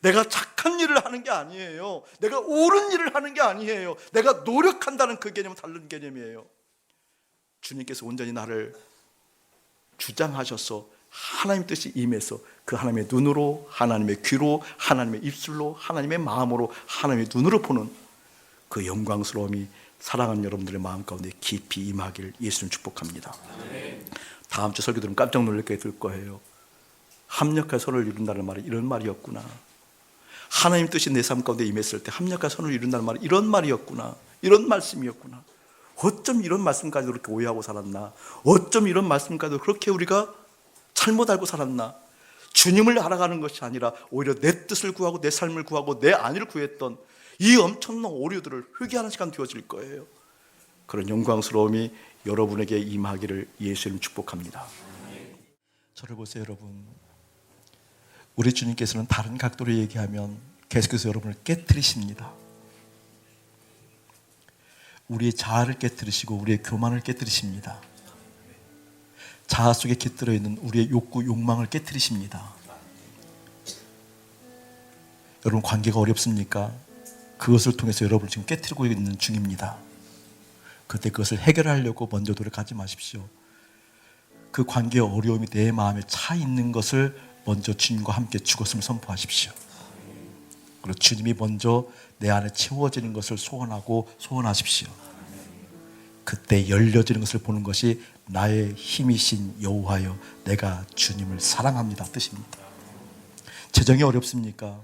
내가 착한 일을 하는 게 아니에요. 내가 옳은 일을 하는 게 아니에요. 내가 노력한다는 그 개념은 다른 개념이에요. 주님께서 온전히 나를 주장하셔서 하나님의 뜻이 임해서 그 하나님의 눈으로, 하나님의 귀로, 하나님의 입술로, 하나님의 마음으로, 하나님의 눈으로 보는 그 영광스러움이 사랑하는 여러분들의 마음 가운데 깊이 임하길 예수님 축복합니다. 다음 주 설교 들으면 깜짝 놀랄 게 될 거예요. 합력한 선을 이룬다는 말이 이런 말이었구나. 하나님 뜻이 내 삶 가운데 임했을 때 합력한 선을 이룬다는 말이 이런 말이었구나. 이런 말씀이었구나. 어쩜 이런 말씀까지도 그렇게 오해하고 살았나. 어쩜 이런 말씀까지도 그렇게 우리가 잘못 알고 살았나. 주님을 알아가는 것이 아니라 오히려 내 뜻을 구하고 내 삶을 구하고 내 안위를 구했던 이 엄청난 오류들을 회개하는 시간 되어질 거예요. 그런 영광스러움이 여러분에게 임하기를 예수님 축복합니다. 저를 보세요, 여러분. 우리 주님께서는 다른 각도로 얘기하면 계속해서 여러분을 깨트리십니다. 우리의 자아를 깨트리시고 우리의 교만을 깨트리십니다. 자아 속에 깃들어 있는 우리의 욕구, 욕망을 깨트리십니다. 여러분, 관계가 어렵습니까? 그것을 통해서 여러분을 지금 깨트리고 있는 중입니다. 그때 그것을 해결하려고 먼저 노력하지 마십시오. 그 관계의 어려움이 내 마음에 차 있는 것을 먼저 주님과 함께 죽었음을 선포하십시오. 그리고 주님이 먼저 내 안에 채워지는 것을 소원하십시오. 그때 열려지는 것을 보는 것이 나의 힘이신 여호와여 내가 주님을 사랑합니다 뜻입니다. 재정이 어렵습니까?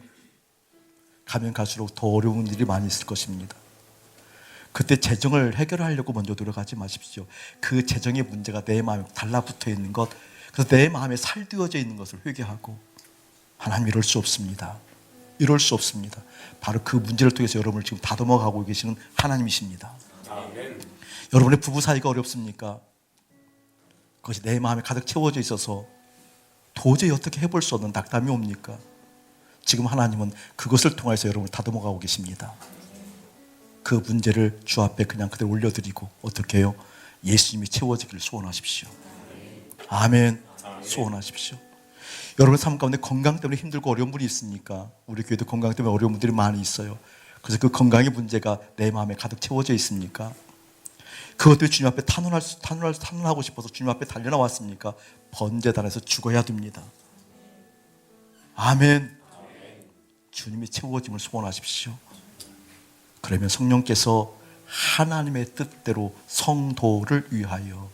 가면 갈수록 더 어려운 일이 많이 있을 것입니다. 그때 재정을 해결하려고 먼저 노력하지 마십시오. 그 재정의 문제가 내 마음에 달라붙어 있는 것, 그래서 내 마음에 살되어져 있는 것을 회개하고 하나님 이럴 수 없습니다. 이럴 수 없습니다. 바로 그 문제를 통해서 여러분을 지금 다듬어가고 계시는 하나님이십니다. 아멘. 여러분의 부부 사이가 어렵습니까? 그것이 내 마음에 가득 채워져 있어서 도저히 어떻게 해볼 수 없는 낙담이 옵니까? 지금 하나님은 그것을 통해서 여러분을 다듬어가고 계십니다. 그 문제를 주 앞에 그냥 그대로 올려드리고 어떻게 해요? 예수님이 채워지기를 소원하십시오. 아멘. 소원하십시오. 여러분의 삶 가운데 건강 때문에 힘들고 어려운 분이 있습니까? 우리 교회도 건강 때문에 어려운 분들이 많이 있어요. 그래서 그 건강의 문제가 내 마음에 가득 채워져 있습니까? 그것도 주님 앞에 탄원하고 싶어서 주님 앞에 달려나왔습니까? 번제단에서 죽어야 됩니다. 아멘. 주님이 채워짐을 소원하십시오. 그러면 성령께서 하나님의 뜻대로 성도를 위하여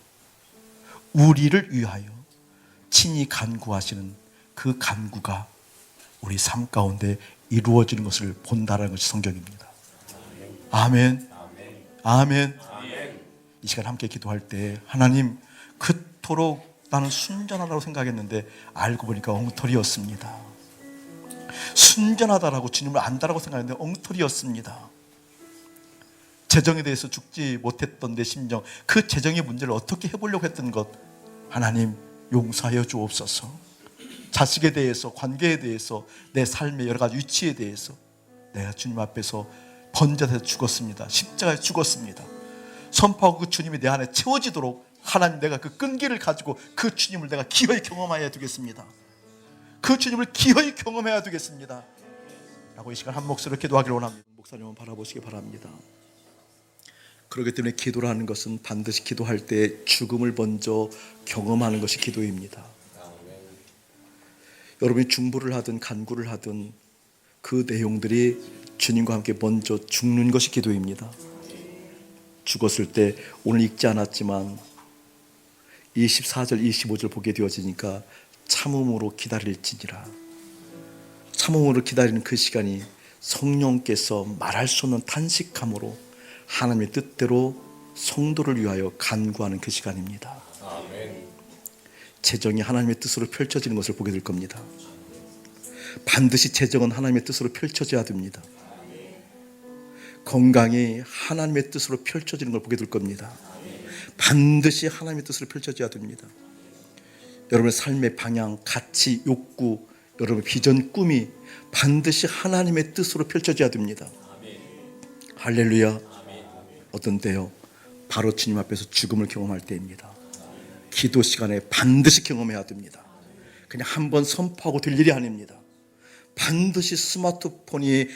우리를 위하여 친히 간구하시는 그 간구가 우리 삶 가운데 이루어지는 것을 본다는 것이 성경입니다. 아멘. 아멘. 이 시간 함께 기도할 때 하나님 그토록 나는 순전하다고 생각했는데 알고 보니까 엉터리였습니다. 순전하다라고 주님을 안다라고 생각했는데 엉터리였습니다. 재정에 대해서 죽지 못했던 내 심정, 그 재정의 문제를 어떻게 해보려고 했던 것 하나님 용서하여 주옵소서. 자식에 대해서, 관계에 대해서, 내 삶의 여러 가지 위치에 대해서 내가 주님 앞에서 번제돼서 죽었습니다. 십자가에 죽었습니다. 선포하고 그 주님이 내 안에 채워지도록 하나님 내가 그 끈기를 가지고 그 주님을 내가 기어이 경험해야 되겠습니다. 그 주님을 기어이 경험해야 되겠습니다 라고 이 시간 한 목소리로 기도하기를 원합니다. 목사님은 바라보시기 바랍니다. 그렇기 때문에 기도라는 것은 반드시 기도할 때 죽음을 먼저 경험하는 것이 기도입니다. 여러분이 중보를 하든 간구를 하든 그 내용들이 주님과 함께 먼저 죽는 것이 기도입니다. 죽었을 때 오늘 읽지 않았지만 24절 25절 보게 되어지니까 참음으로 기다릴지니라. 참음으로 기다리는 그 시간이 성령께서 말할 수 없는 탄식함으로 하나님의 뜻대로 성도를 위하여 간구하는 그 시간입니다. 아멘. 재정이 하나님의 뜻으로 펼쳐지는 것을 보게 될 겁니다. 반드시 재정은 하나님의 뜻으로 펼쳐져야 됩니다. 건강이 하나님의 뜻으로 펼쳐지는 걸 보게 될 겁니다. 반드시 하나님의 뜻으로 펼쳐져야 됩니다. 여러분의 삶의 방향, 가치, 욕구, 여러분의 비전, 꿈이 반드시 하나님의 뜻으로 펼쳐져야 됩니다. 할렐루야. 어떤 때요? 바로 주님 앞에서 죽음을 경험할 때입니다. 기도 시간에 반드시 경험해야 됩니다. 그냥 한번 선포하고 될 일이 아닙니다. 반드시 스마트폰이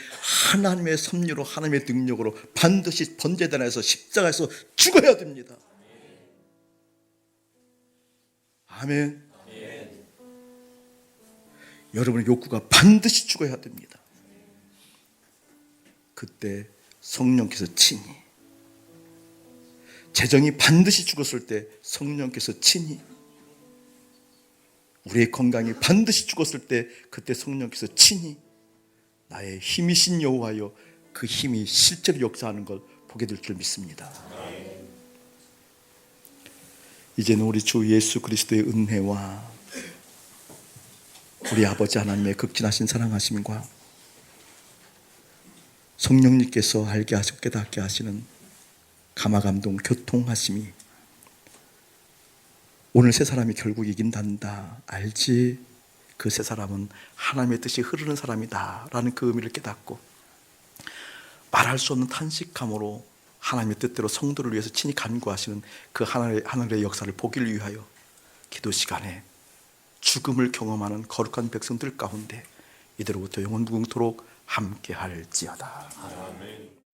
하나님의 섭리로 하나님의 능력으로 반드시 번제단에서 십자가에서 죽어야 됩니다. 아멘. 여러분의 욕구가 반드시 죽어야 됩니다. 그때 성령께서 친히, 재정이 반드시 죽었을 때 성령께서 친히, 우리의 건강이 반드시 죽었을 때 그때 성령께서 친히 나의 힘이신 여호와여 그 힘이 실제로 역사하는 걸 보게 될 줄 믿습니다. 이제는 우리 주 예수 그리스도의 은혜와 우리 아버지 하나님의 극진하신 사랑하심과 성령님께서 알게 하시고 깨닫게 하시는 감화감동 교통하심이 오늘 세 사람이 결국 이긴단다 알지, 그 세 사람은 하나님의 뜻이 흐르는 사람이다 라는 그 의미를 깨닫고 말할 수 없는 탄식함으로 하나님의 뜻대로 성도를 위해서 친히 간구하시는 그 하늘의 역사를 보기를 위하여 기도 시간에 죽음을 경험하는 거룩한 백성들 가운데 이대로부터 영원 무궁토록 함께 할지어다. 아멘.